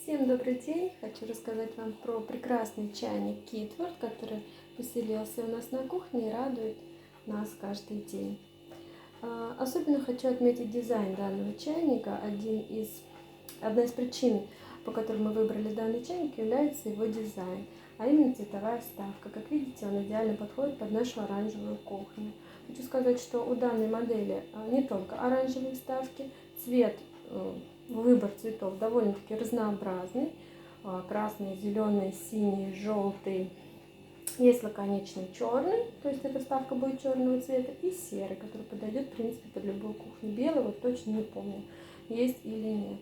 Всем добрый день! Хочу рассказать вам про прекрасный чайник Китворт, который поселился у нас на кухне и радует нас каждый день. Особенно хочу отметить дизайн данного чайника. Одна из причин, по которой мы выбрали данный чайник, является его дизайн, а именно цветовая вставка. Как видите, он идеально подходит под нашу оранжевую кухню. Хочу сказать, что у данной модели не только оранжевые вставки, выбор цветов довольно-таки разнообразный. Красный, зеленый, синий, желтый. Есть лаконичный черный, то есть эта вставка будет черного цвета, и серый, который подойдет, в принципе, под любую кухню. Белый вот точно не помню, есть или нет.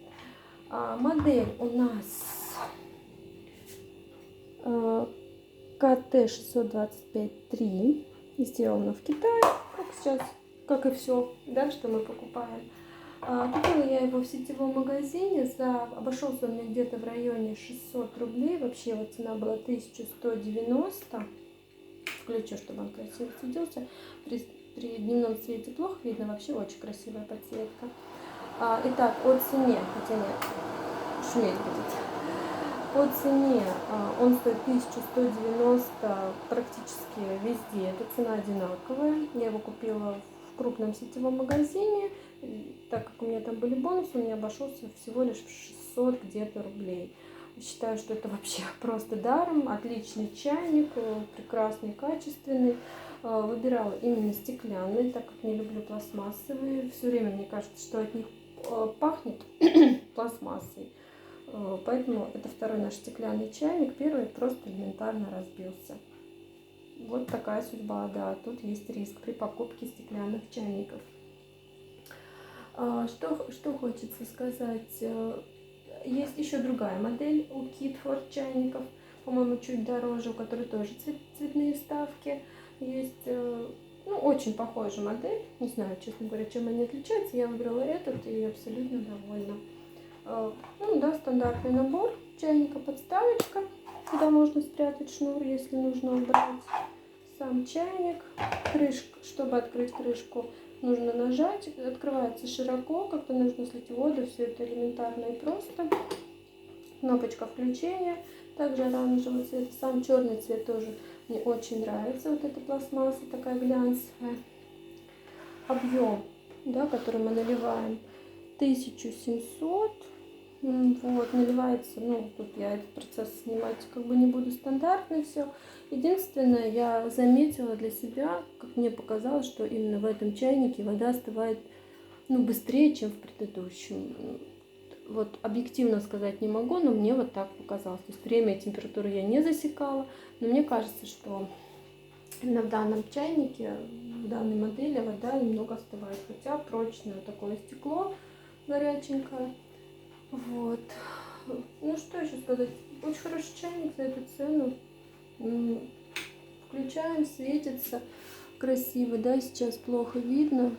Модель у нас КТ-625-3, сделана в Китае, как и все, да, что мы покупаем. Купила я его в сетевом магазине, обошелся он мне где-то в районе 600 рублей, вообще его цена была 1190. Включу, чтобы он красиво светился. При дневном свете плохо видно, вообще очень красивая подсветка. Итак, о цене, хотя нет, шуметь будет. По цене он стоит 1190 практически везде, эта цена одинаковая. Я его купила в крупном сетевом магазине, так как у меня там были бонусы, он мне обошелся всего лишь в 600 где-то рублей. Считаю, что это вообще просто даром. Отличный чайник, прекрасный, качественный. Выбирала именно стеклянный, так как не люблю пластмассовые. Все время мне кажется, что от них пахнет пластмассой. Поэтому это второй наш стеклянный чайник. Первый просто элементарно разбился. Вот такая судьба, да. Тут есть риск при покупке стеклянных чайников. Что хочется сказать. Есть еще другая модель у Китворт чайников, по-моему, чуть дороже, у которой тоже цветные вставки. Есть, очень похожая модель. Не знаю, честно говоря, чем они отличаются. Я выбрала этот и абсолютно довольна. Да, стандартный набор чайника, подставочка, куда можно спрятать шнур, если нужно убрать. Сам чайник, крышка. Чтобы открыть крышку, нужно нажать, открывается широко, как-то нужно слить воду, все это элементарно и просто. Кнопочка включения, также оранжевый цвет, сам черный цвет тоже мне очень нравится, вот эта пластмасса такая глянцевая. Объем, да, который мы наливаем, 1700, вот, наливается, тут я этот процесс снимать не буду, стандартно все. Единственное, я заметила для себя, как мне показалось, что именно в этом чайнике вода остывает, быстрее, чем в предыдущем. Вот объективно сказать не могу, но мне вот так показалось. То есть время и температуру я не засекала, но мне кажется, что именно в данном чайнике, в данной модели вода немного остывает, хотя прочное такое стекло горяченькое. Вот. Что еще сказать? Очень хороший чайник за эту цену. Включаем, светится красиво, да, сейчас плохо видно.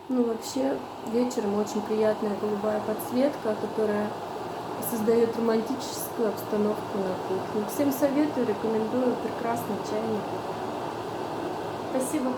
Вообще вечером очень приятная голубая подсветка, которая создает романтическую обстановку на кухне. Всем советую, рекомендую, прекрасный чайник. Спасибо.